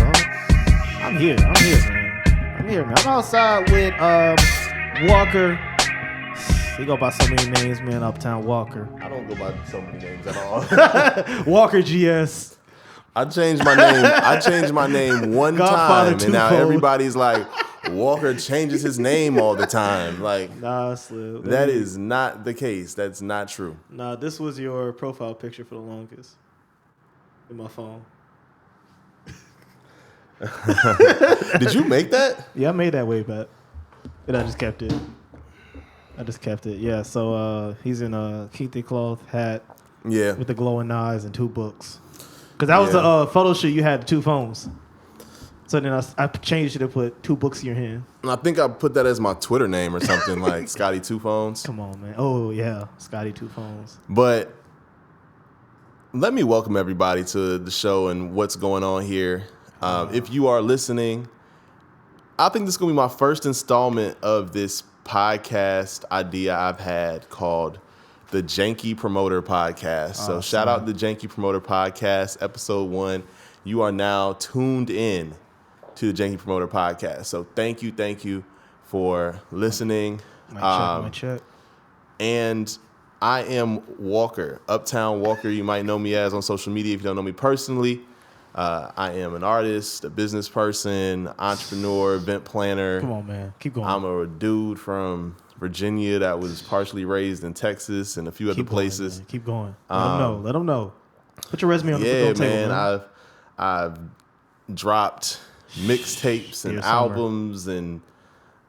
dog. I'm here, man. I'm outside with Walker. He go by so many names, man. Uptown Walker. I don't go by so many names at all. Walker GS. I changed my name one Godfather time, and now twofold. everybody's like, Walker changes his name all the time. Like, Nah, Slim. that is not the case. That's not true. Nah, this was your profile picture for the longest in my phone. Did you make that? Yeah, I made that way back, and I just kept it. Yeah, so he's in a Keith cloth hat Yeah. with the glowing eyes and 2 books. Because that was the photo shoot, you had 2 phones. So then I changed it to put 2 books in your hand. I think I put that as my Twitter name or something, like Scotty Two Phones. Come on, man. Oh, yeah. Scotty 2 phones. But let me welcome everybody to the show and what's going on here. If you are listening, I think this is going to be my first installment of this podcast idea I've had called the Janky Promoter Podcast. So shout out the Janky Promoter Podcast, episode 1. You are now tuned in to the Janky Promoter Podcast. So thank you for listening. My check. And I am Walker, Uptown Walker. You might know me as on social media if you don't know me personally. I am an artist, a business person, entrepreneur, event planner. Come on, man. Keep going. I'm a dude from Virginia that was partially raised in Texas and a few other places. Man. Keep going. Let them know. Put your resume on the Yeah, table, man. I've dropped mixtapes and albums, and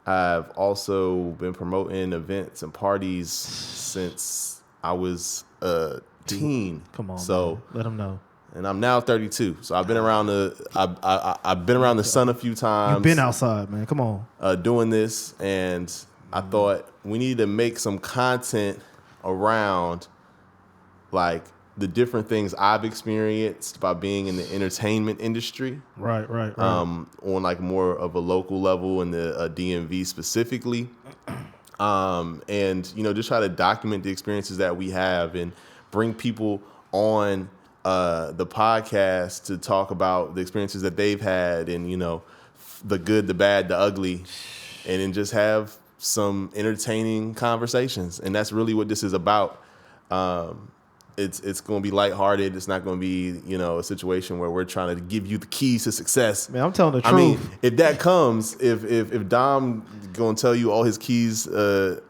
I've also been promoting events and parties since I was a teen. Come on, so man. Let them know. And I'm now 32, so I've been around I've been around the sun a few times. You've been outside, man. Come on. Doing this, and I thought we needed to make some content around like the different things I've experienced by being in the entertainment industry. Right. On like more of a local level in the DMV specifically. And just try to document the experiences that we have and bring people on the podcast to talk about the experiences that they've had and, the good, the bad, the ugly, and then just have some entertaining conversations. And that's really what this is about. It's going to be lighthearted. It's not going to be, a situation where we're trying to give you the keys to success. Man, I'm telling the truth. I mean, if that comes, if Dom going to tell you all his keys to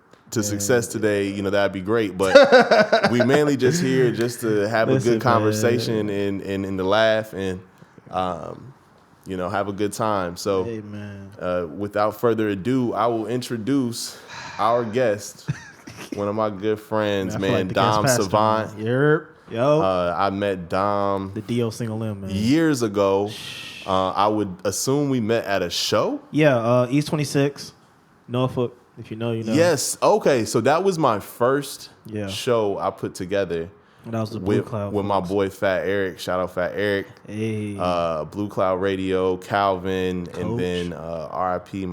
success today, that'd be great. But we mainly just here just to have a good conversation and to laugh and, have a good time. So hey, man. Without further ado, I will introduce our guest, one of my good friends, man, Dom Savant. Yo. I met Dom the D.O. single limb, man. years ago. I would assume we met at a show. Yeah, East 26, Norfolk. If you know, you know. Yes. Okay. So that was my first show I put together. That was the Blue Cloud. With my boy Fat Eric. Shout out Fat Eric. Hey. Blue Cloud Radio, Calvin, Coach. and then RIP,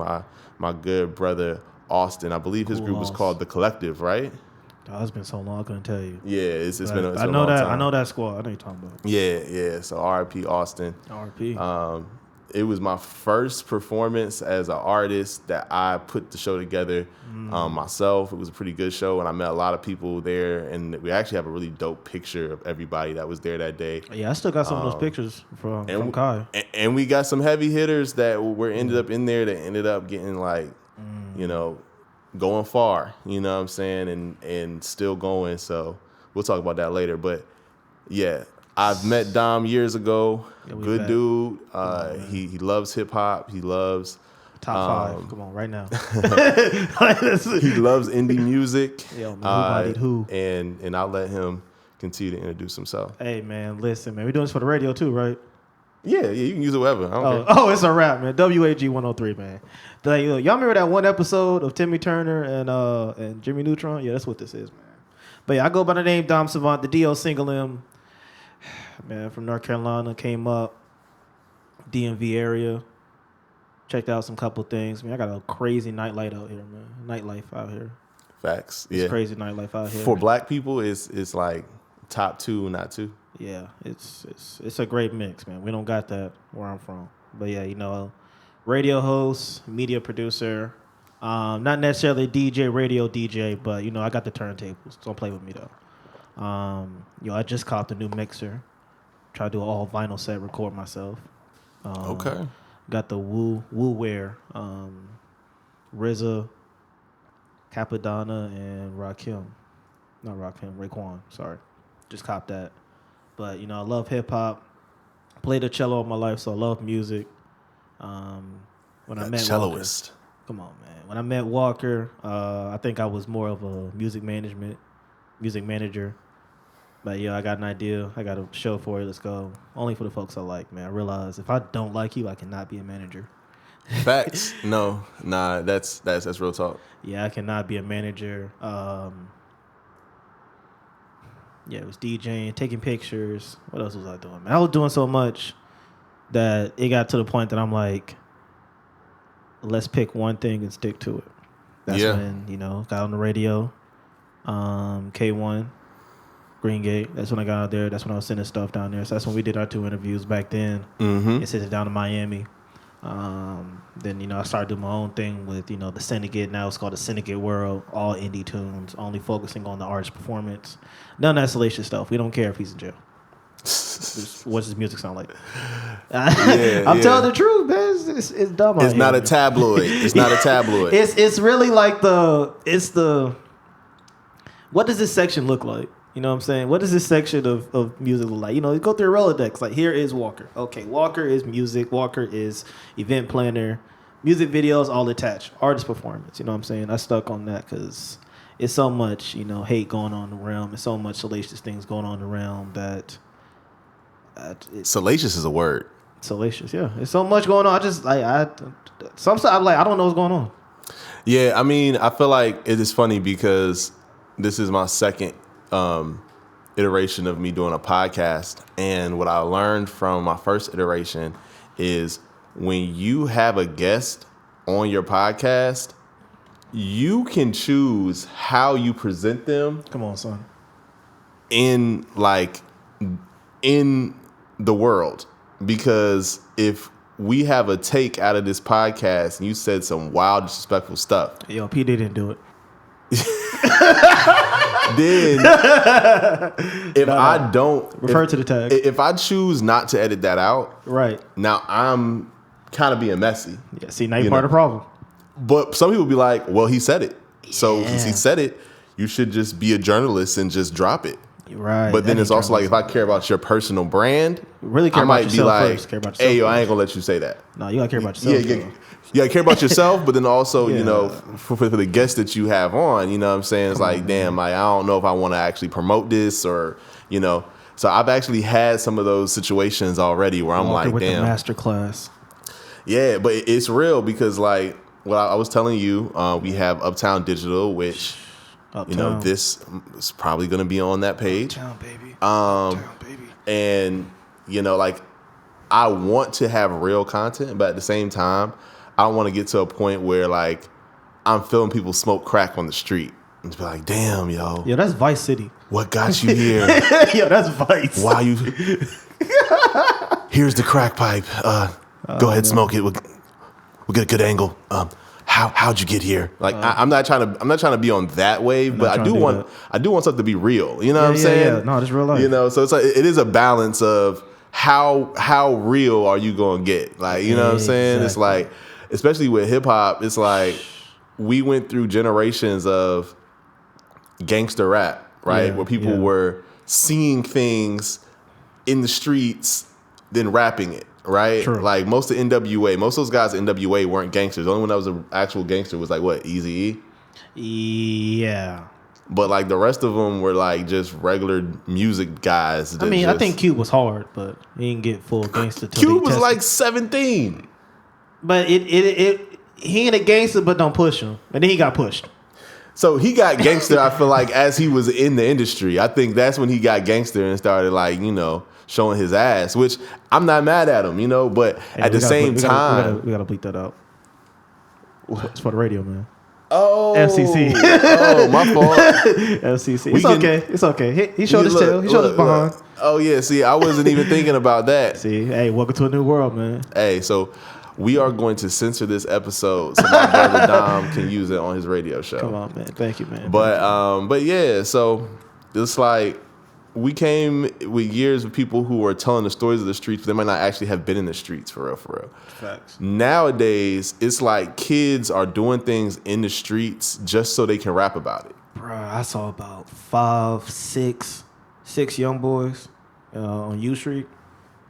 my good brother Austin. I believe his group was called The Collective, right? Oh, it's been so long, I couldn't tell you. Yeah, it's been a I know long that. time. I know that squad. I know what you're talking about. Yeah. So RIP Austin. RIP. It was my first performance as an artist that I put the show together myself. It was a pretty good show, and I met a lot of people there, and we actually have a really dope picture of everybody that was there that day. Yeah, I still got some of those pictures from Kai. And we got some heavy hitters that were ended up in there that ended up getting going far, you know what I'm saying, and still going. So we'll talk about that later. But yeah, I've met Dom years ago. Yeah, good dude. He loves hip hop. He loves top 5. Come on, right now. He loves indie music. Yo, man, who? And I'll let him continue to introduce himself. Hey man, listen, man, we're doing this for the radio too, right? Yeah, you can use it whatever. I don't care. Oh, it's a rap, man. WAG 103, man. Y'all remember that one episode of Timmy Turner and Jimmy Neutron? Yeah, that's what this is, man. But yeah, I go by the name Dom Savant, the D.O. single limb. Man, from North Carolina, came up, DMV area. Checked out some couple things. Man, I got a crazy nightlife out here, man. Nightlife out here. Facts. It's crazy nightlife out here. For black people, it's like top 2, not 2. Yeah, it's a great mix, man. We don't got that where I'm from. But yeah, radio host, media producer. Not necessarily DJ, radio DJ, but I got the turntables. Don't play with me though. I just copped a new mixer. Try to do an all vinyl set, record myself. Okay. Got the Woo Wear, RZA, Capadonna, and Rakim. Not Rakim, Raekwon. Sorry, just copped that. But I love hip hop. Played the cello all my life, so I love music. When I met celloist. Walker, come on, man. When I met Walker, I think I was more of a music manager. But yeah, I got an idea. I got a show for you. Let's go. Only for the folks I like, man. I realize if I don't like you, I cannot be a manager. Facts. No, nah, that's real talk. Yeah, I cannot be a manager. Yeah, it was DJing, taking pictures. What else was I doing, man? I was doing so much that it got to the point that I'm like, let's pick one thing and stick to it. That's when, got on the radio, K1, Green Gate. That's when I got out there. That's when I was sending stuff down there. So that's when we did our 2 interviews back then. And sent it down to Miami. Then, I started doing my own thing with, the Syndicate. Now it's called the Syndicate World. All indie tunes, only focusing on the artist performance. None of that salacious stuff. We don't care if he's in jail. What's his music sound like? I'm telling the truth, man. It's dumb. It's not a tabloid. It's not a tabloid. It's really like the. What does this section look like? You know what I'm saying? What does this section of music look like? You go through a Rolodex. Like, here is Walker. Okay, Walker is music. Walker is event planner. Music videos, all attached. Artist performance. You know what I'm saying? I stuck on that because it's so much, hate going on in the realm. It's so much salacious things going on in the realm that... salacious is a word. Salacious, yeah. There's so much going on. Sometimes I'm like, I don't know what's going on. Yeah, I mean, I feel like it is funny because this is my second iteration of me doing a podcast. And what I learned from my first iteration is when you have a guest on your podcast, you can choose how you present them. Come on, son. In the world. Because if we have a take out of this podcast and you said some wild, disrespectful stuff. Yo, P didn't do it. Then if I don't refer to the tag. If I choose not to edit that out, right. Now I'm kind of being messy. Yeah, see, now you're part of the problem. But some people be like, well, he said it. So since he said it, you should just be a journalist and just drop it. Right. But then it's also like, if I care about your personal brand, really care I about might yourself be like, first. Care about yourself hey, yo, first. I ain't gonna let you say that. No, you gotta care about yourself. Yeah, you gotta care about yourself, but then also, for the guests that you have on, you know what I'm saying? It's damn, like, I don't know if I want to actually promote this or, So I've actually had some of those situations already where I'm like, with damn. The master class. Yeah, but it's real because, like, what I was telling you, we have Uptown Digital, which, this is probably going to be on that page. Uptown, baby. Uptown, baby. And, I want to have real content, but at the same time, I want to get to a point where, like, I'm feeling people smoke crack on the street. And be like, damn, yo. Yo, that's Vice City. What got you here? Yo, that's Vice. Why you... Here's the crack pipe. Go ahead, smoke it. We'll get a good angle. How'd you get here? Like, I'm not trying to be on that wave, but I do want something to be real. You know what I'm saying? Yeah. No, it's real life. So it's like it is a balance of how real are you gonna get? Like, you know what I'm saying? Exactly. It's like, especially with hip hop, it's like we went through generations of gangster rap, right? Where people were seeing things in the streets, then rapping it. Right? True. Like most of NWA, most of those guys in NWA weren't gangsters. The only one that was an actual gangster was like what, Eazy-E? Yeah. But like the rest of them were like just regular music guys. I think Cube was hard, but he didn't get full gangster. Cube was like 17. But he ain't a gangster, but don't push him. And then he got pushed. So he got gangster, I feel like, as he was in the industry. I think that's when he got gangster and started like, showing his ass, which I'm not mad at him, but at the same time... We got to bleep that out. It's for the radio, man. Oh, FCC. Oh, my fault. FCC. It's okay. He showed his tail. He showed his behind. Oh yeah. See, I wasn't even thinking about that. See, hey, welcome to a new world, man. Hey, so we are going to censor this episode so my brother Dom can use it on his radio show. Come on, man. Thank you, man. But yeah, so it's like we came with years of people who are telling the stories of the streets, but they might not actually have been in the streets for real. Facts. Nowadays, it's like kids are doing things in the streets just so they can rap about it. Bro, I saw about 5, 6 young boys on U Street,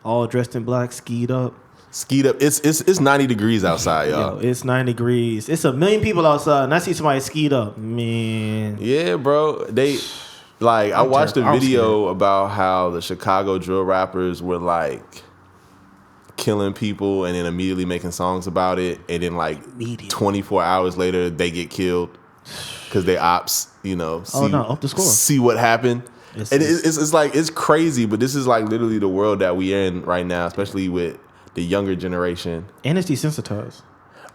all dressed in black, skied up. It's 90 degrees outside, y'all. Yo, it's 90 degrees. It's a million people outside, and I see somebody skied up. Man. Yeah, bro. I watched a video about how the Chicago drill rappers were like killing people and then immediately making songs about it, and then like 24 hours later they get killed because they ops, up the score. See what happened. It's like, it's crazy, but this is like literally the world that we are in right now, especially with the younger generation. And it's desensitized.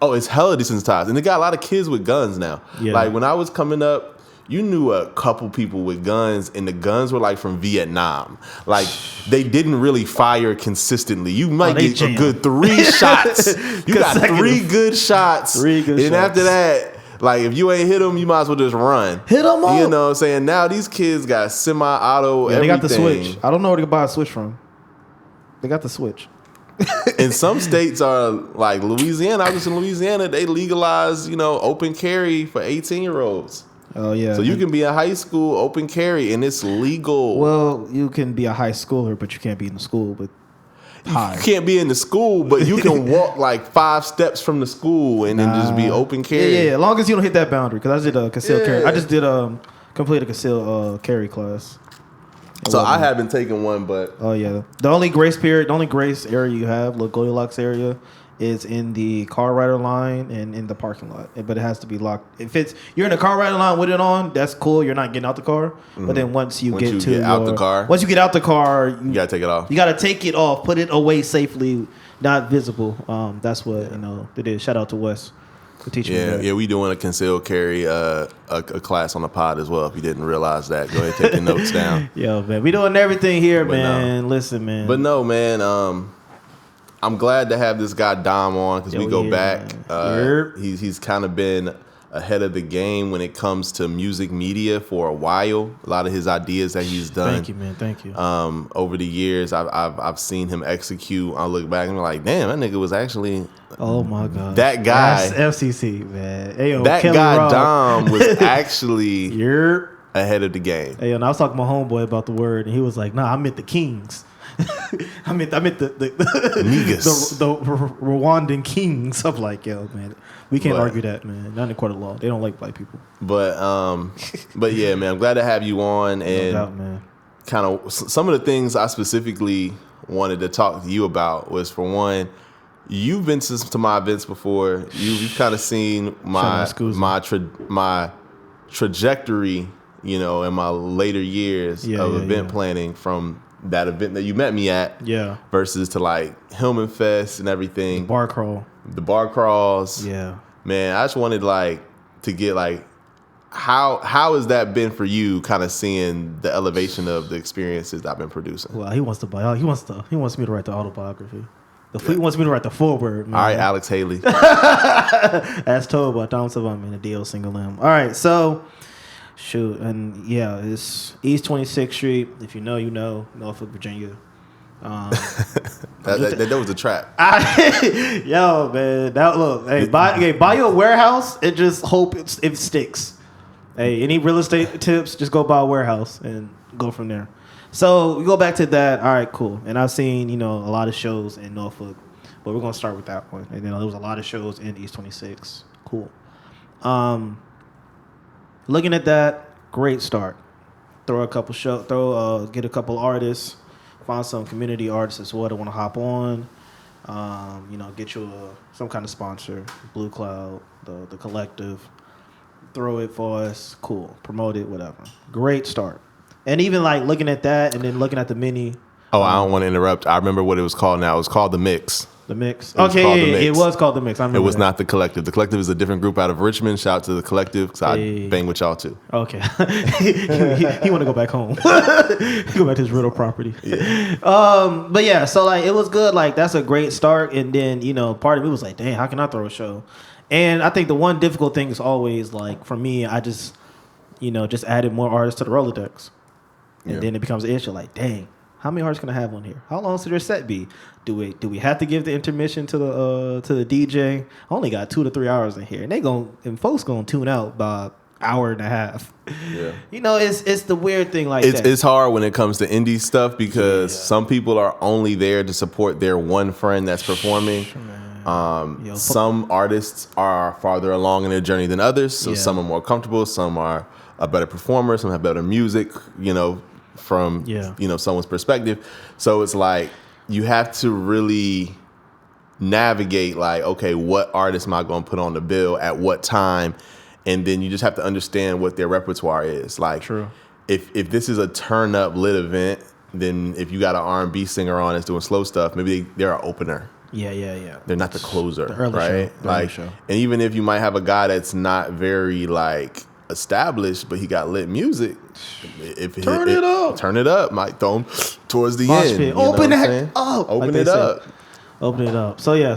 Oh, it's hella desensitized. And they got a lot of kids with guns now. Yeah. Like when I was coming up, you knew a couple people with guns, and the guns were like from Vietnam. Like they didn't really fire consistently. You might get a good 3 shots. You got 3 good shots. 3 good shots. And after that, like if you ain't hit them, you might as well just run. Hit them up. You know what I'm saying? Now these kids got semi-auto, everything. They got the switch. I don't know where to buy a switch from. They got the switch. And some states are like Louisiana. I was in Louisiana. They legalize, open carry for 18-year-olds. Oh yeah. So you can be in high school, open carry, and it's legal. Well, you can be a high schooler, but you can't be in the school. But you can't be in the school, but you can walk like 5 steps from the school and then just be open carry. Yeah, as long as you don't hit that boundary. Because I did a concealed carry. I just did complete a concealed carry class. So I haven't taken one, but oh yeah, the only grace area you have, Goldilocks area, is in the car rider line and in the parking lot. But it has to be locked. If you're in the car rider line with it on, that's cool. You're not getting out the car. Mm-hmm. But then once you get out the car, you gotta take it off. You gotta take it off, put it away safely, not visible. That's what they did. Shout out to Wes. Yeah, we doing a concealed carry a class on the pod as well. If you didn't realize that, go ahead and take your notes down. Yo, man, we doing everything here, man. No. Listen, man. But no, man. I'm glad to have this guy Dom on because we go back. He's kind of been ahead of the game when it comes to music media for a while. A lot of his ideas that he's done. Thank you, man. Thank you. Over the years, I've seen him execute. I look back and be like, damn, that nigga was actually. Oh my god. That guy. That's FCC, man. Hey, yo, that Kelly guy Rock. Dom was actually ahead of the game. Hey, and I was talking to my homeboy about the word, and he was like, "Nah, I meant the kings." I meant the niggas. the Rwandan kings. I'm like, yo, man, we can't argue that, man. Not in the court of law. They don't like black people. But yeah, man, I'm glad to have you on. And no doubt, man. Kind of some of the things I specifically wanted to talk to you about was, for one, you've been to my events before. You've kind of seen my trajectory, in my later years of event planning, from that event that you met me at, versus to like Hillman Fest and everything. The bar crawls. Yeah. Man, I just wanted to get how has that been for you, kind of seeing the elevation of the experiences that I've been producing? Well, he wants me to write the autobiography. He wants me to write the foreword, man. All right, Alex Haley. As told by Tom Savant, man, the D.O. single M. All right, so shoot, and yeah, it's East 26th Street. If you know, you know, Norfolk, Virginia. That was a trap. Yo, man, buy you a warehouse and just hope it sticks. Hey, any real estate tips? Just go buy a warehouse and go from there. So we go back to that. All right, cool. And I've seen a lot of shows in Norfolk, but we're gonna start with that one. And there was a lot of shows in East 26. Cool. Looking at that, great start. Get a couple artists, find some community artists as well that want to hop on. Get you some kind of sponsor, Blue Cloud, the collective. Throw it for us, cool. Promote it, whatever. Great start. And even looking at that, and then looking at the mini. Oh, I don't want to interrupt. I remember what it was called now. It was called The Mix. The Mix. It was called The Mix. It was called The Mix. I remember It was that. not The Collective. The Collective is a different group out of Richmond. Shout out to The Collective because I bang with y'all too. Okay. he want to go back home. Go back to his rental property. Yeah. But yeah, so like it was good. Like that's a great start. And then, part of me was like, dang, how can I throw a show? And I think the one difficult thing is always like for me, I just added more artists to the Rolodex. And then it becomes an issue like, dang, how many artists can I have on here? How long should their set be? Do we have to give the intermission to the DJ? I only got 2 to 3 hours in here, and folks gonna tune out by hour and a half. Yeah, it's the weird thing like that. It's hard when it comes to indie stuff because some people are only there to support their one friend that's performing. Some artists are farther along in their journey than others, so some are more comfortable, some are a better performer, some have better music, from someone's perspective. So it's like you have to really navigate like, okay, what artist am I going to put on the bill at what time? And then you just have to understand what their repertoire is. Like, true. If this is a turn up lit event, then if you got an R&B singer on that's doing slow stuff, maybe they're an opener. Yeah. They're not the closer, the early right? Show. Early show. And even if you might have a guy that's not very like established, but he got lit music. Turn it up. Might throw him towards the Mosh end. Pit. Open it up. Open it up. Open it up. So yeah,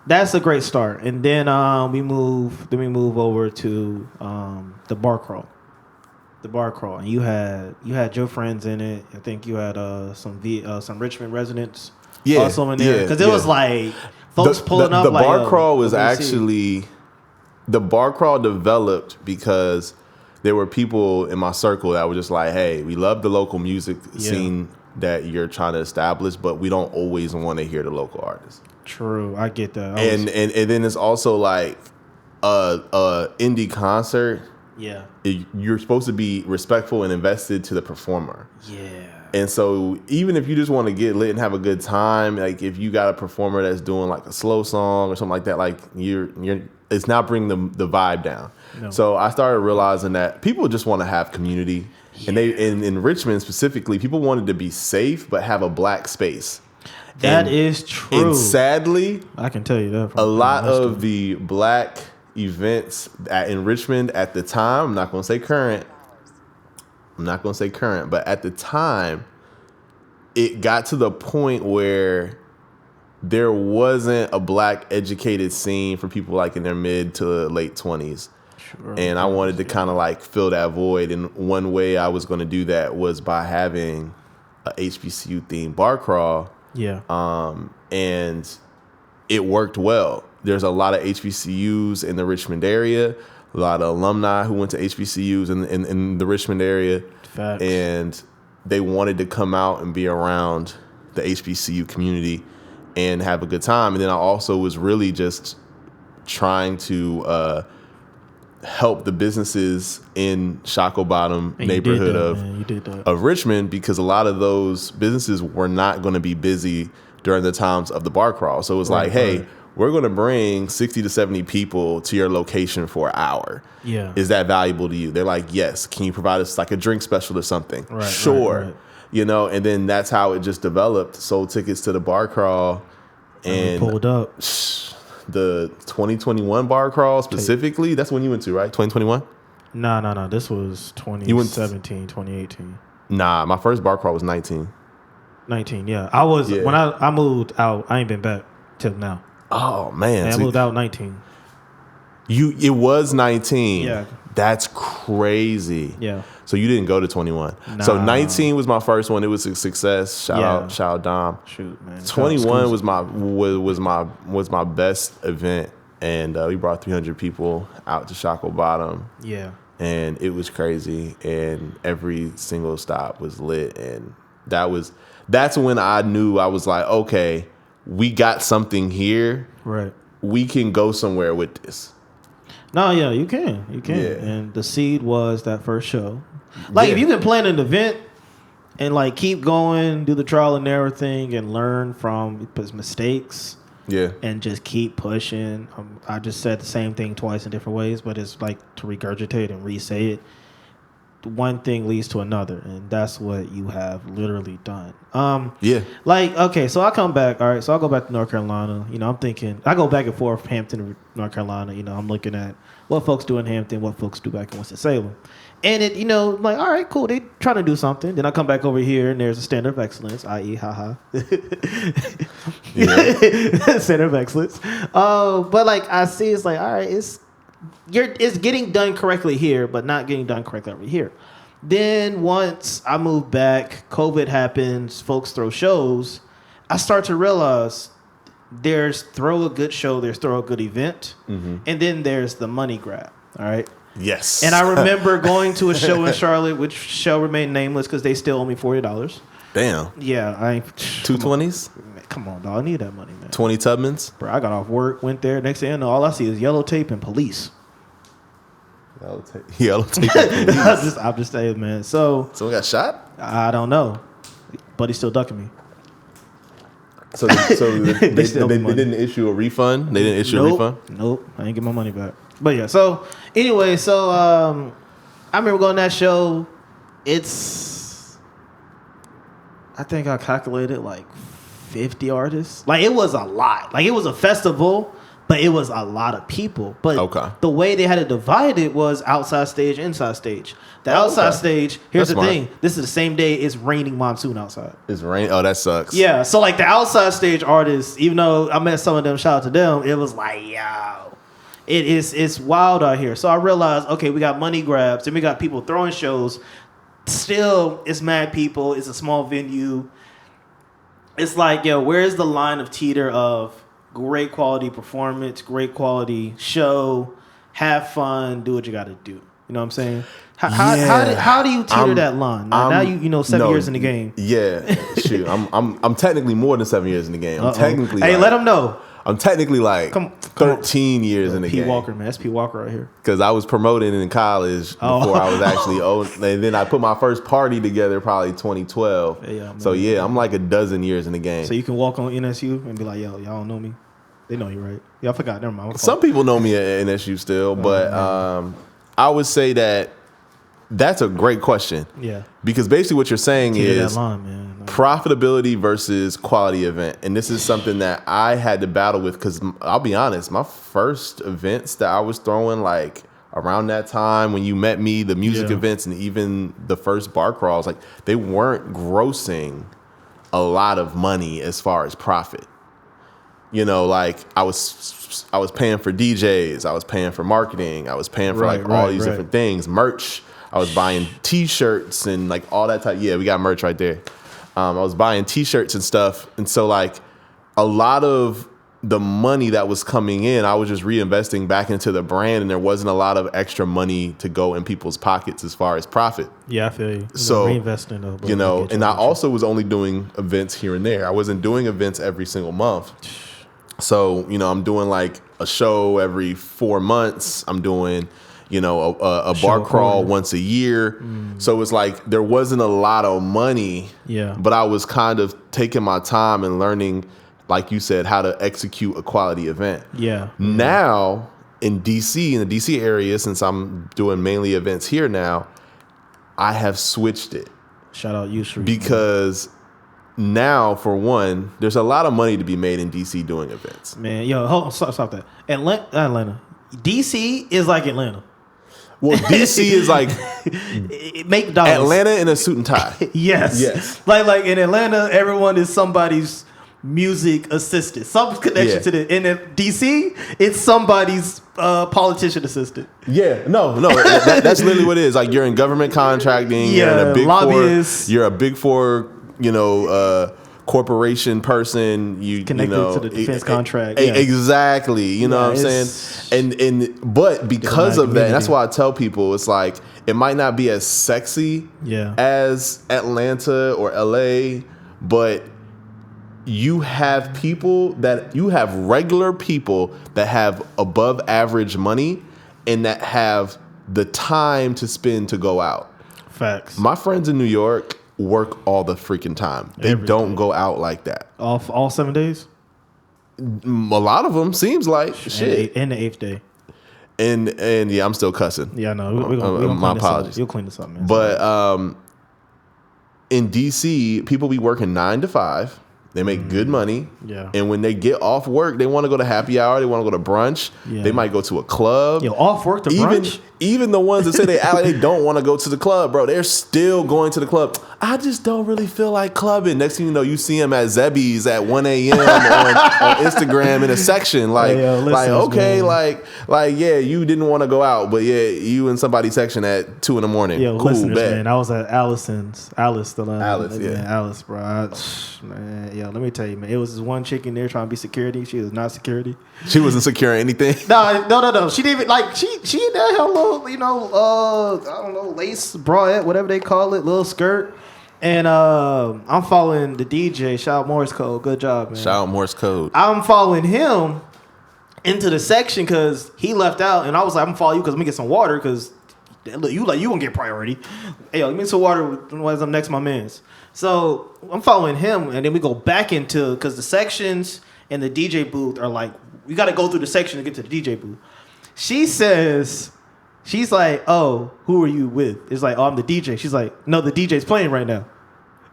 that's a great start. And then we move over to the bar crawl. The bar crawl, and you had your friends in it. I think you had some Richmond residents also in there because it was like folks pulling up. The like, bar crawl was actually. The bar crawl developed because there were people in my circle that were just like, hey, we love the local music scene that you're trying to establish, but we don't always want to hear the local artists. True, I get that. And then it's also like a indie concert. Yeah. You're supposed to be respectful and invested to the performer. Yeah. And so even if you just want to get lit and have a good time, like if you got a performer that's doing like a slow song or something like that, like it's not bringing the vibe down. No. So I started realizing that people just want to have community. Yeah. And in Richmond specifically, people wanted to be safe but have a black space. That is true. And sadly, I can tell you that. A lot of the black events in Richmond at the time, I'm not going to say current, but at the time, it got to the point where there wasn't a black educated scene for people like in their mid to late 20s. Sure. And I wanted to kind of like fill that void. And one way I was going to do that was by having a HBCU themed bar crawl. Yeah. And it worked well. There's a lot of HBCUs in the Richmond area, a lot of alumni who went to HBCUs in the Richmond area. Facts. And they wanted to come out and be around the HBCU community and have a good time. And then I also was really just trying to help the businesses in Shockoe Bottom neighborhood of Richmond, because a lot of those businesses were not going to be busy during the times of the bar crawl. So it was like, hey, we're going to bring 60 to 70 people to your location for an hour. Yeah. Is that valuable to you? They're like, yes. Can you provide us like a drink special or something? Right, sure. Right. And then that's how it just developed. Sold tickets to the bar crawl. And pulled up. The 2021 bar crawl specifically, that's when you went to, right? 2021? No. This was 2017, 2018. Nah, my first bar crawl was 19. 19, yeah. When I moved out, I ain't been back till now. Oh, man. I moved out 19. It was 19. Yeah. That's crazy. Yeah. So you didn't go to 21. Nah. So 19 was my first one. It was a success. Shout out Dom. Shoot, man. 21 was my best event, and we brought 300 people out to Shockoe Bottom. Yeah. And it was crazy, and every single stop was lit, and that's when I knew. I was like, okay, we got something here. Right. We can go somewhere with this. No, yeah, you can. Yeah. And the seed was that first show. Like, if you can plan an event and, like, keep going, do the trial and error thing and learn from his mistakes. Yeah. And just keep pushing. I just said the same thing twice in different ways, but it's like to regurgitate and re-say it. one thing leads to another, and that's what you have literally done. Yeah. Like, okay, so I come back. All right, so I go back to North Carolina. You know, I'm thinking I go back and forth, Hampton, North Carolina. You know, I'm looking at what folks do in Hampton, what folks do back in Winston Salem, and it, you know, like, all right, cool, they trying to do something. Then I come back over here, and there's a standard of excellence, i.e., haha, center of excellence. But like I see, it's like, all right, it's getting done correctly here, but not getting done correctly over here. Then once I move back, COVID happens, folks throw shows. I start to realize there's throw a good show, there's throw a good event, and then there's the money grab. All right. Yes. And I remember going to a show in Charlotte, which shall remain nameless because they still owe me $40. Damn. Yeah, I ain't 220s. Come on, dog. I need that money, man. 20 Tubmans. Bro, I got off work, went there. Next thing I know, all I see is yellow tape and police. Yellow tape. And police. I'm just saying, man. So Someone got shot? I don't know, but he's still ducking me. So they didn't issue a refund? They didn't issue a refund? Nope. I ain't get my money back. But yeah, so anyway, I remember going to that show. I think I calculated like 50 artists. Like, it was a lot. Like, it was a festival, but it was a lot of people. But the way they had it divided was outside stage, inside stage. The outside stage, here's the thing. This is the same day it's raining monsoon outside. It's rain? Oh, that sucks. Yeah, so like the outside stage artists, even though I met some of them, shout out to them, it was like, yo, it's wild out here. So I realized, okay, we got money grabs, and we got people throwing shows. Still, it's mad people. It's a small venue. It's like, yo, where's the line of teeter of great quality performance, great quality show, have fun, do what you got to do. You know what I'm saying? How do you teeter that line? Now you know 7 years in the game. Yeah, shoot, I'm technically more than 7 years in the game. I'm technically. Hey, let them know. I'm technically like 13 years in the game. P. Walker, man. That's P. Walker right here. Because I was promoting in college before I was actually old. And then I put my first party together probably 2012. Yeah, I'm like a dozen years in the game. So you can walk on NSU and be like, yo, y'all don't know me. They know you, right? Yeah, I forgot. Never mind. Some people know me at NSU still, but I would say that's a great question. Yeah. Because basically what you're saying is that line, man. Profitability versus quality event. And this is something that I had to battle with because I'll be honest, my first events that I was throwing like around that time when you met me, the music events and even the first bar crawls, like they weren't grossing a lot of money as far as profit. You know, like I was paying for DJs, I was paying for marketing, I was paying for all these different things, merch. I was buying T-shirts and like all that type. Yeah, we got merch right there. I was buying T-shirts and stuff. And so like a lot of the money that was coming in, I was just reinvesting back into the brand, and there wasn't a lot of extra money to go in people's pockets as far as profit. Yeah, I feel you. So reinvesting though, you know, and I also was only doing events here and there. I wasn't doing events every single month. So, you know, I'm doing like a show every 4 months. I'm doing, you know, a bar crawl once a year. So it's like there wasn't a lot of money. Yeah. But I was kind of taking my time and learning, like you said, how to execute a quality event. Yeah. Now in DC, in the DC area, since I'm doing mainly events here now, I have switched it. Shout out you, Shree. Because now, for one, there's a lot of money to be made in DC doing events. Man, yo, hold on, stop that. Atlanta. DC is like Atlanta. Well, DC is like make dollars. Atlanta in a suit and tie. Yes. Like in Atlanta, everyone is somebody's music assistant. Some connection to the. In DC, it's somebody's politician assistant. Yeah, no, that's literally what it is. Like you're in government contracting. You're in a big lobbyists. You're a big four. You know, corporation person. You connected to the defense contract. Exactly. You know what I'm saying? But because of that, and that's why I tell people it's like it might not be as sexy as Atlanta or LA, but you have regular people that have above average money and that have the time to spend to go out. Facts. My friends in New York work all the freaking time. They don't go out like that. All 7 days? A lot of them seems like shit. And the 8th day. And yeah, I'm still cussing. Yeah, no, we're gonna my apologies. You'll clean this up, man. But in DC, people be working 9 to 5. They make good money. Yeah. And when they get off work, they want to go to happy hour. They want to go to brunch. Yeah. They might go to a club. Yo, off work to brunch? Even the ones that say they act like they don't want to go to the club, bro, they're still going to the club. I just don't really feel like clubbing. Next thing you know, you see them at Zebby's at 1 a.m. on Instagram in a section. Like, okay, man. like, yeah, you didn't want to go out, but yeah, you in somebody's section at 2 a.m. Yo, cool, listeners, bet. man, I was at Alice, yeah. Alice, bro. Man, yo, let me tell you, man, it was this one chick in there trying to be security. She was not security. She wasn't securing anything. No. She didn't even, like, she in there, her little, I don't know, lace bralette, whatever they call it, little skirt. And I'm following the DJ, shout out Morse Code. Good job, man. Shout out Morse Code. I'm following him into the section because he left out, and I was like, I'm gonna follow you because I'm gonna get some water because you gonna get priority. Hey, yo, give me some water when I'm next to my man's. So I'm following him, and then we go back into because the sections and the DJ booth are like, we got to go through the section to get to the DJ booth. She's like, oh, who are you with? It's like, oh, I'm the DJ. She's like, no, the DJ's playing right now.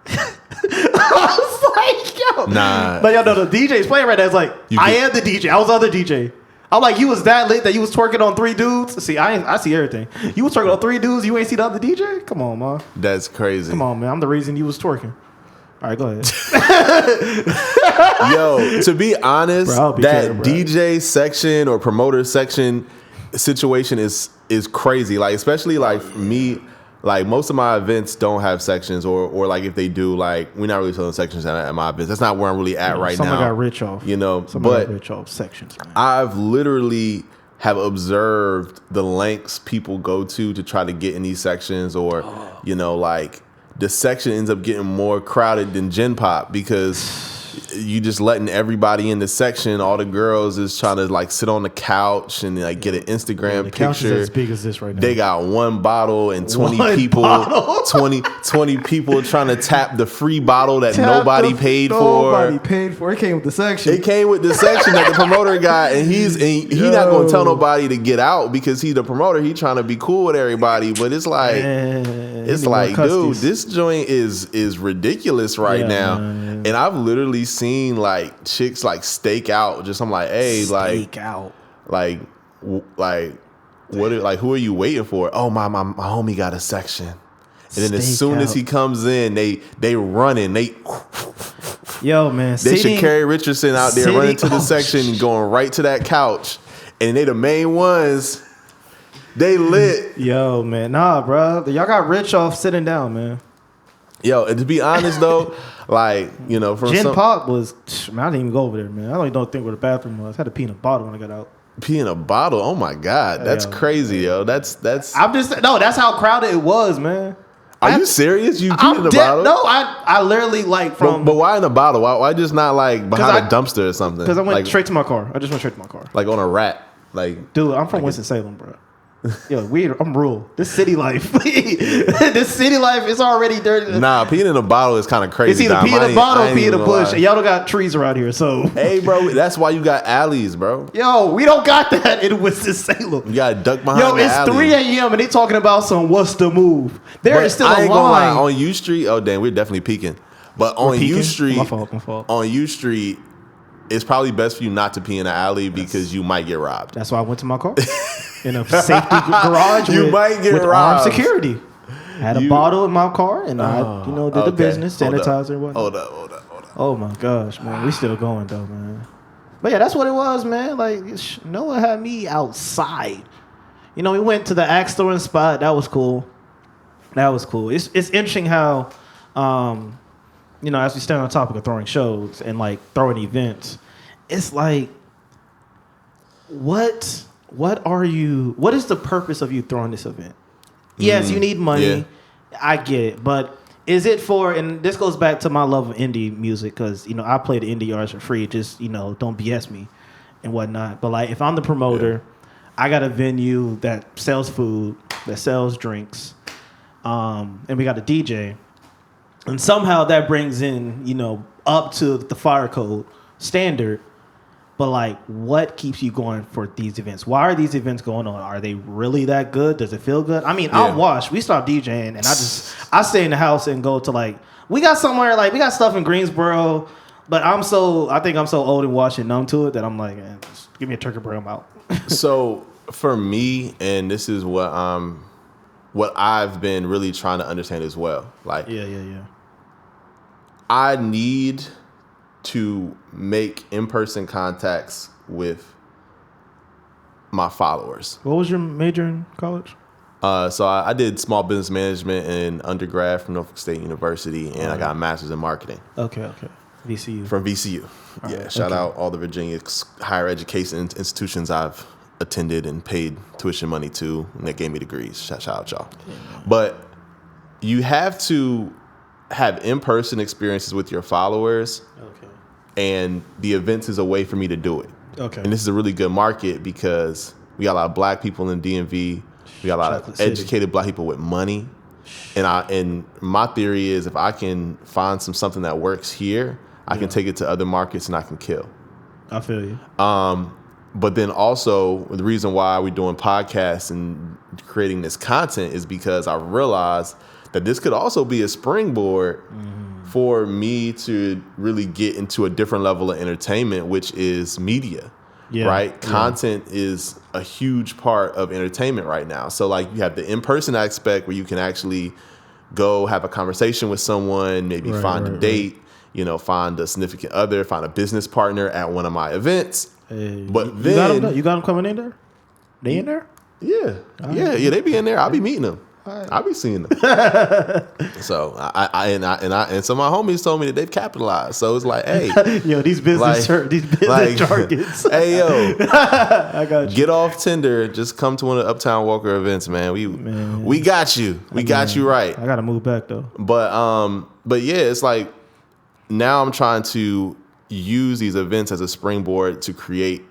I was like, yo. Nah. But yo, no, the DJ's playing right now. It's like, I am the DJ. I was the other DJ. I'm like, you was that lit that you was twerking on 3 dudes? See, I see everything. You was twerking on 3 dudes, you ain't see the other DJ? Come on, man. That's crazy. Come on, man. I'm the reason you was twerking. All right, go ahead. Yo, to be honest, bro, that DJ section or promoter section situation is crazy. Like, especially like me, like most of my events don't have sections, or like if they do, like we're not really selling sections at my events. That's not where I'm really at right now. Someone got rich off. But got rich off sections, man. I've literally have observed the lengths people go to try to get in these sections, or like the section ends up getting more crowded than Gen Pop because you just letting everybody in the section. All the girls is trying to like sit on the couch and like get an Instagram the picture. couch is as big as this right now. They got 1 bottle and 20 people, 20 people trying to tap the free bottle that nobody paid for. Nobody paid for. It came with the section. It came with the section that the promoter got, and he's not going to tell nobody to get out because he's the promoter. He trying to be cool with everybody, but it's like, dude, this joint is ridiculous right now. Man. And I've literally seen like chicks like stake out. Just I'm like, hey, stake out. Like what? Like, who are you waiting for? Oh, my homie got a section. And then as soon as he comes in, they running. Yo, man. They should carry Richardson out there running to the section and going right to that couch. And they the main ones. They lit. Yo, man. Nah, bro. Y'all got rich off sitting down, man. Yo, and to be honest though, like, from Gen Pop was, man, I didn't even go over there, man. I don't even think where the bathroom was. I had to pee in a bottle when I got out. Pee in a bottle? Oh my God. That's crazy, yo. That's that's how crowded it was, man. Are you serious? You peed in a bottle? No, I literally like from. But why in a bottle? Why just not like behind a dumpster or something? Because I went straight to my car. I just went straight to my car. Like on a rat. Like, dude, I'm from Winston Salem, bro. Yo, I'm rural. This city life. This city life is already dirty. Nah, peeing in a bottle is kind of crazy. It's either pee in a bottle or pee in a bush. And y'all don't got trees around here, so. Hey, bro, that's why you got alleys, bro. Yo, we don't got that in Winston Salem. You got to duck behind the alley. Yo, it's 3 a.m. and they talking about what's the move. There is still a line. Gonna lie, on U Street, oh, damn, we're definitely peeking. But on U Street, my fault. On U Street, it's probably best for you not to pee in an alley because you might get robbed. That's why I went to my car. In a safety garage with armed security. I had a bottle in my car and I did the business, sanitizer and whatnot. Hold up. Oh my gosh, man. We still going though, man. But yeah, that's what it was, man. Like, Noah had me outside. We went to the axe throwing spot. That was cool. It's interesting how, as we stay on the topic of throwing shows and like throwing events, it's like, what is the purpose of you throwing this event? Yes, you need money. Yeah. I get it. But is it for, and this goes back to my love of indie music, because, I play the indie artists for free. Just, don't BS me and whatnot. But like, if I'm the promoter, I got a venue that sells food, that sells drinks, and we got a DJ. And somehow that brings in, up to the fire code standard. But like, what keeps you going for these events? Why are these events going on? Are they really that good? Does it feel good? I mean, I'm washed. We stopped DJing, and I stay in the house and go to like, we got somewhere like we got stuff in Greensboro, but I think I'm so old and washed and numb to it that I'm like, just give me a turkey burger, I'm out. So for me, and this is what I've been really trying to understand as well. Like, I need to make in-person contacts with my followers. What was your major in college? So I did small business management in undergrad from Norfolk State University, and I got a master's in marketing. Okay. VCU. From VCU. Shout out all the Virginia higher education institutions I've attended and paid tuition money to, and they gave me degrees. Shout out y'all. Yeah. But you have to have in-person experiences with your followers. Okay. And the events is a way for me to do it. Okay. And this is a really good market because we got a lot of black people in DMV. We got a lot of educated black people with money. And my theory is if I can find something that works here, I can take it to other markets and I can kill. I feel you. But then also the reason why we're doing podcasts and creating this content is because I realized that this could also be a springboard for me to really get into a different level of entertainment, which is media, right? Content is a huge part of entertainment right now. So like you have the in-person aspect where you can actually go have a conversation with someone, maybe find a date, find a significant other, find a business partner at one of my events. Hey, but then you got them coming in there? They in there? Yeah. They be in there. I'll be meeting them. I'll be seeing them. So and some of my homies told me that they've capitalized. So it's like, hey, these business jargons. Hey, yo, I got you. Get off Tinder. Just come to one of the UptownWalker events, man. We got you. We got you right. I gotta move back though. But yeah, it's like now I'm trying to use these events as a springboard to create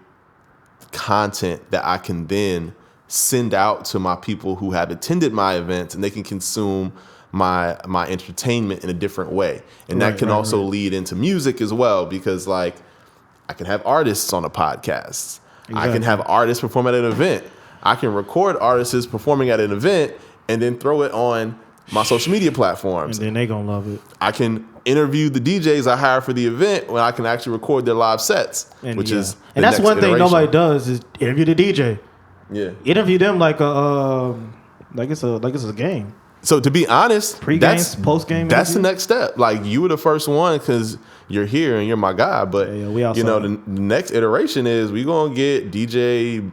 content that I can then send out to my people who have attended my events, and they can consume my entertainment in a different way. And that can also lead into music as well, because like I can have artists on a podcast. Exactly. I can have artists perform at an event. I can record artists performing at an event and then throw it on my social media platforms. And then they gonna love it. I can interview the DJs I hire for the event when I can actually record their live sets, and that's one thing nobody does is interview the DJ. Yeah, interview them like it's a game. So to be honest, pre-game, post-game, that's the next step. Like you were the first one because you're here and you're my guy. But the next iteration is we gonna get DJ,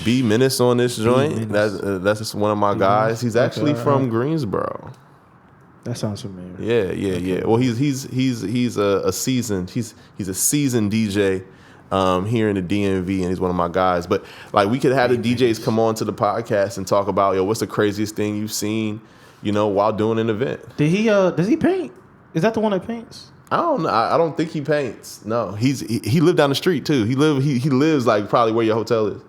B Menace on this joint. That's just one of my guys. He's actually from Greensboro. That sounds familiar. Yeah. Well, he's a seasoned DJ. Here in the DMV, and he's one of my guys. But like we could have the DJs come on to the podcast and talk about what's the craziest thing you've seen, while doing an event. Did he does he paint? Is that the one that paints? I don't know. I don't think he paints. No, he lived down the street too. He lives like probably where your hotel is.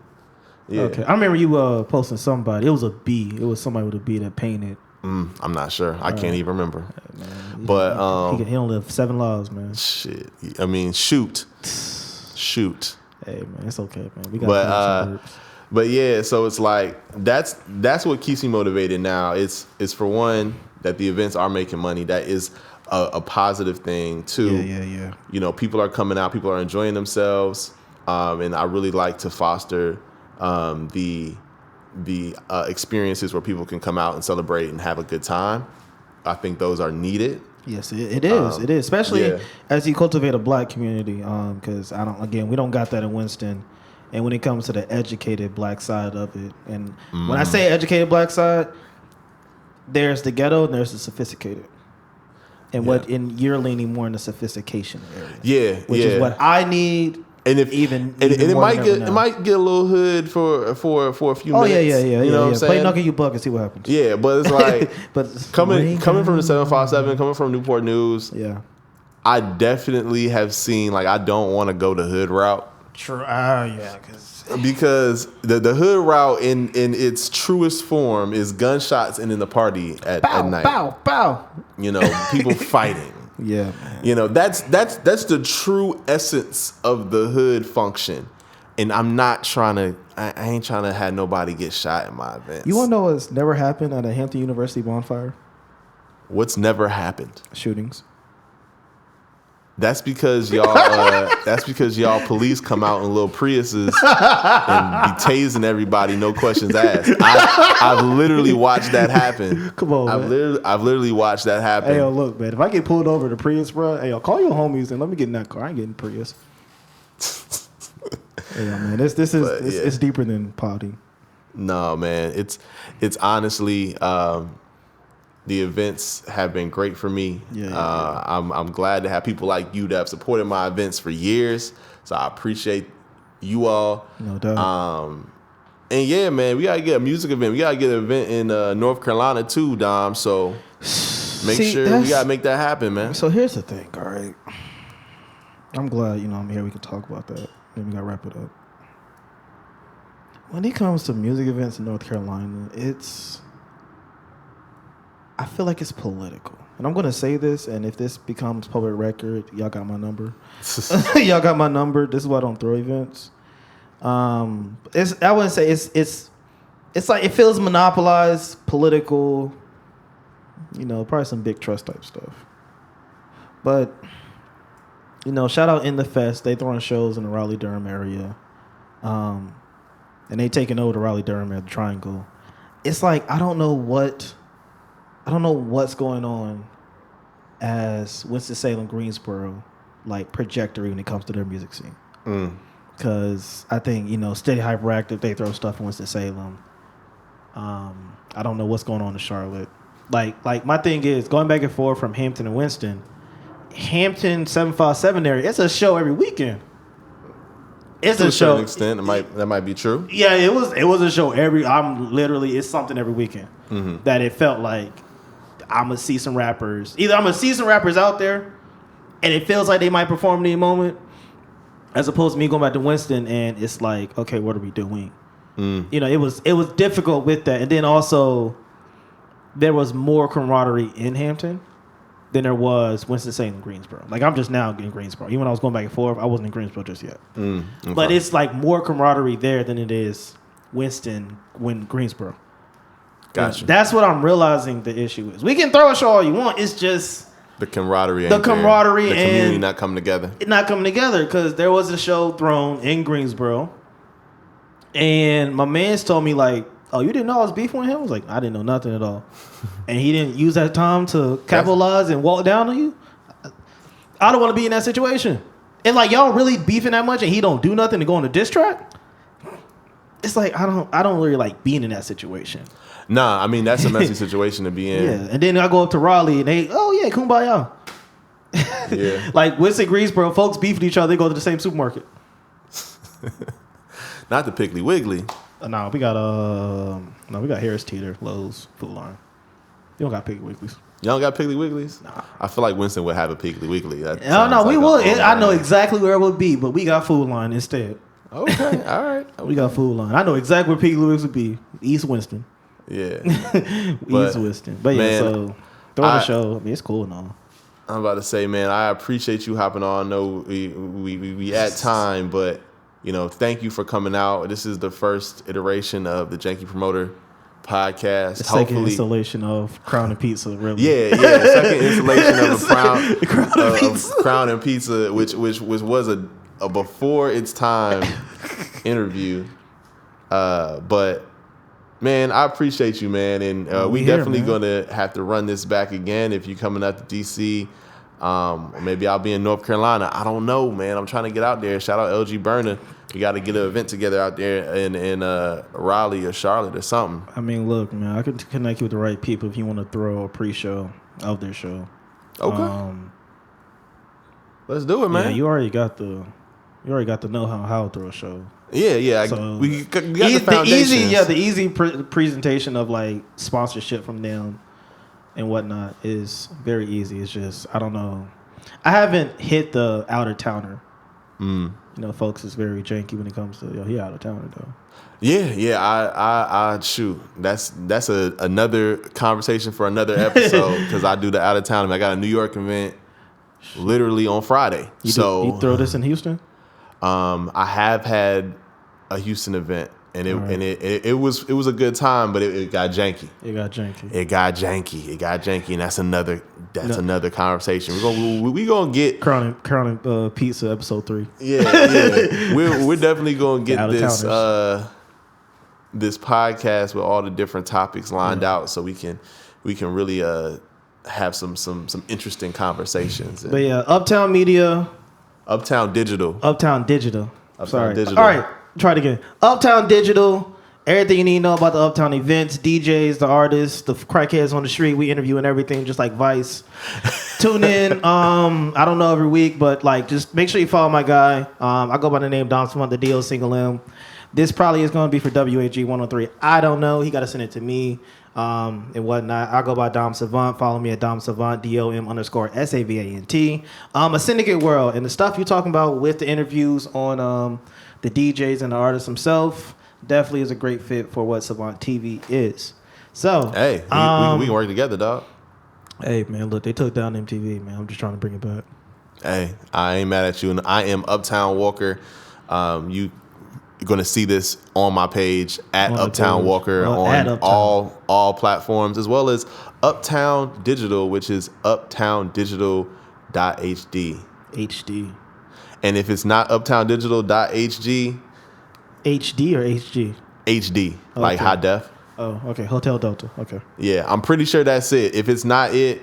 Yeah. Okay. I remember you posting somebody. It was a B. It was somebody with a B that painted. I'm not sure. I can't even remember. Man, but he don't live 7 laws, man. Shit. I mean, shoot. Hey man, it's okay, man. We got but yeah, so it's like that's what keeps me motivated now. It's for one that the events are making money. That is a positive thing too. Yeah. People are coming out, people are enjoying themselves, and I really like to foster the experiences where people can come out and celebrate and have a good time. I think those are needed. Yes, it is. It is, especially as you cultivate a black community. Because we don't got that in Winston. And when it comes to the educated black side of it, and when I say educated black side, there's the ghetto and there's the sophisticated. And you're leaning more in the sophistication area. Which is what I need. And it might get a little hood for a few minutes. Oh yeah. You know what I'm saying? Play Knuckle You Buck and see what happens. Yeah, but it's like coming from the 757, coming from Newport News. Yeah, I definitely have seen I don't want to go the hood route. True. Because the hood route in its truest form is gunshots and in the party at night. Bow. People fighting. Yeah, man. You know, that's the true essence of the hood function. And I'm not trying to. I ain't trying to have nobody get shot in my events. You want to know what's never happened at a Hampton University bonfire? What's never happened? Shootings. That's because y'all. That's because y'all police come out in little Priuses and be tasing everybody, no questions asked. I've literally watched that happen. Come on, man. I've literally watched that happen. Hey, yo, look, man. If I get pulled over to Prius, bro, hey, yo, call your homies and let me get in that car. I ain't getting Prius. Hey, yo, man. It's deeper than potty. No, man. It's honestly. The events have been great for me. I'm glad to have people like you that have supported my events for years. So I appreciate you all. No doubt. And yeah, man, we gotta get a music event. We gotta get an event in North Carolina too, Dom. So we gotta make that happen, man. So here's the thing, all right. I'm glad I'm here. We can talk about that. Then we gotta wrap it up. When it comes to music events in North Carolina, I feel like it's political. And I'm going to say this, and if this becomes public record, y'all got my number. Y'all got my number. This is why I don't throw events. I wouldn't say it's like it feels monopolized, political, probably some big trust type stuff. But, shout out In The Fest. They throwing shows in the Raleigh-Durham area. And they taking over the Raleigh-Durham area, the Triangle. It's like, I don't know what's going on as Winston-Salem, Greensboro, like trajectory when it comes to their music scene. Because I think, Steady Hyperactive, they throw stuff in Winston-Salem. I don't know what's going on in Charlotte. Like my thing is, going back and forth from Hampton and Winston, Hampton 757 area, it's a show every weekend. It's a show. To a certain extent, that might be true. Yeah, it was a show it's something every weekend. That it felt like I'm going to see some rappers. Either I'm going to see some rappers out there, and it feels like they might perform in any moment, as opposed to me going back to Winston, and it's like, okay, what are we doing? It was difficult with that. And then also, there was more camaraderie in Hampton than there was Winston-Salem, Greensboro. Like, I'm just now in Greensboro. Even when I was going back and forth, I wasn't in Greensboro just yet. Okay. But it's like more camaraderie there than it is Greensboro. Gotcha. That's what I'm realizing the issue is. We can throw a show all you want. It's just the camaraderie. The camaraderie and the and community not coming together. Not coming together because there was a show thrown in Greensboro, and my man's told me like, "Oh, you didn't know I was beefing with him?" I was like, "I didn't know nothing at all," and he didn't use that time to capitalize and walk down on you. I don't want to be in that situation. And like y'all really beefing that much, and he don't do nothing to go on a diss track. It's like I don't really like being in that situation. Nah, I mean, that's a messy situation to be in. Yeah, and then I go up to Raleigh, and they, kumbaya. Yeah. Like Winston, Greensboro, folks beef with each other. They go to the same supermarket. Not the Piggly Wiggly. No, we got Harris Teeter, Lowe's, Food Line. You don't got Piggly Wigglies. Y'all don't got Piggly Wigglies? Nah. I feel like Winston would have a Piggly Wiggly. We would. I know exactly where it would be, but we got Food Line instead. Okay, all right. We got Food Line. I know exactly where Piggly Wigglies would be. East Winston. Yeah. East Winston. But yeah, so throwing a show, I mean, it's cool and all. I'm about to say, man, I appreciate you hopping on. I know we at time, but thank you for coming out. This is the first iteration of the Janky Promoter podcast. The second installation of Crown and Pizza, really. Yeah. Second installation of Crown and Pizza, which was a before its time interview. But man, I appreciate you, man, and we definitely gonna have to run this back again if you're coming out to DC. Maybe I'll be in North Carolina. I don't know, man. I'm trying to get out there. Shout out LG Burner. We got to get an event together out there in Raleigh or Charlotte or something. I mean, look, man, I could connect you with the right people if you want to throw a pre-show of their show. Okay. Let's do it, man. Yeah, you already got the know how to throw a show. Yeah. So we got the foundations. The easy presentation of like sponsorship from them and whatnot is very easy. It's just, I don't know. I haven't hit the outer towner. Folks is very janky when it comes to he out of towner though. Yeah. I shoot. That's another conversation for another episode because I do the out of town. I got a New York event literally on Friday. You throw this in Houston? I have had a Houston event, and it was a good time, but it got janky. It got janky, and that's another conversation. We're gonna get crowning pizza episode 3. Yeah. We're definitely gonna get this podcast with all the different topics lined out, so we can really have some interesting conversations. But yeah, Uptown Media, Uptown Digital. Sorry. All right, try it again. Uptown Digital. Everything you need to know about the Uptown events, DJs, the artists, the crackheads on the street. We interview and everything, just like Vice. Tune in. I don't know every week, but like, just make sure you follow my guy. I go by the name Dom Savant, the DO single M. This probably is going to be for WAG 103. I don't know. He got to send it to me and whatnot. I go by Dom Savant. Follow me at Dom Savant, DOM_SAVANT. A Syndicate World, and the stuff you're talking about with the interviews on the DJs and the artists themselves definitely is a great fit for what Savant TV is. So, hey, we can work together, dog. Hey, man, look, they took down MTV, man. I'm just trying to bring it back. Hey, I ain't mad at you, and I am Uptown Walker. You're going to see this on my page at Uptown Walker on all platforms, as well as Uptown Digital, which is uptowndigital.hd. HD. And if it's not uptowndigital.hd, HD or HG? HD, like high def. Oh, okay. Hotel Delta. Okay. Yeah, I'm pretty sure that's it. If it's not it,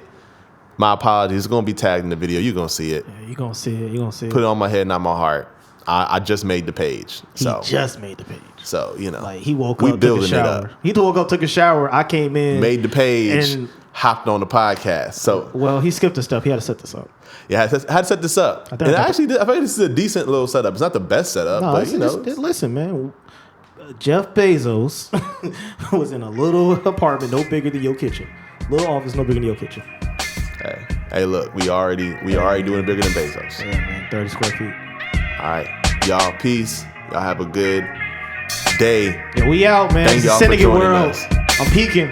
my apologies. It's going to be tagged in the video. You're going to see it. Yeah, you're going to see it. Put it on my head, not my heart. I just made the page. He just made the page. So, like he woke up, took a shower. He woke up, took a shower. I came in, made the page, and hopped on the podcast. So, well, he skipped the stuff. He had to set this up. Yeah, I had to set this up. I think this is a decent little setup. It's not the best setup, but listen, man. Jeff Bezos was in a little apartment, no bigger than your kitchen. Little office, no bigger than your kitchen. Hey, look, we already doing it bigger than Bezos. Yeah, man, 30 square feet. All right, y'all, peace. Y'all have a good day. Yeah, we out, man. Thank y'all Syndicate for joining World. us. I'm peaking.